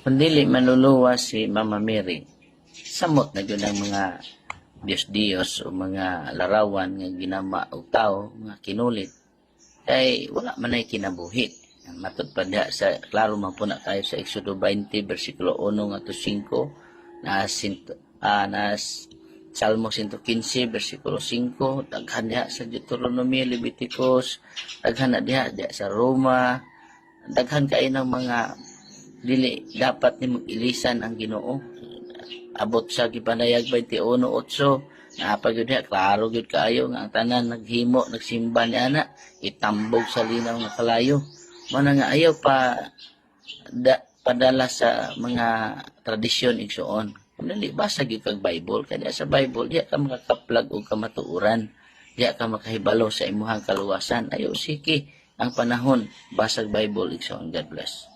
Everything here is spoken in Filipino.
Kung dili manluluwas si Mama Mary, samot na yun ang mga Diyos-Diyos o mga larawan nga ginama o tao, mga kinulit, kay wala man ay kinabuhi. Matod pa diha sa, klaro man po na tayo sa Exodo 20, versikulo 1 nga to 5, na Salmo 115, versikulo 5, daghan diha sa Deuteronomy, Leviticus, daghan na diha sa Roma, daghan kayo ng mga dili dapat ni mag-ilisan ang Ginoo. Abot sa gipanayag 21:8, napag yun niya, klaro yun kayo nga ang tanan naghimo, nagsimba ni ana, itambog sa linaw nga kalayo. Mana nga ayaw padala sa mga tradisyon igsuon. Kung dili basa gyud kag Bible, kaya sa Bible diya ka makakaplag og kamatuoran, diya ka makahibalo sa imuhang kaluwasan. Ayaw sige ang panahon basag Bible igsuon. God bless.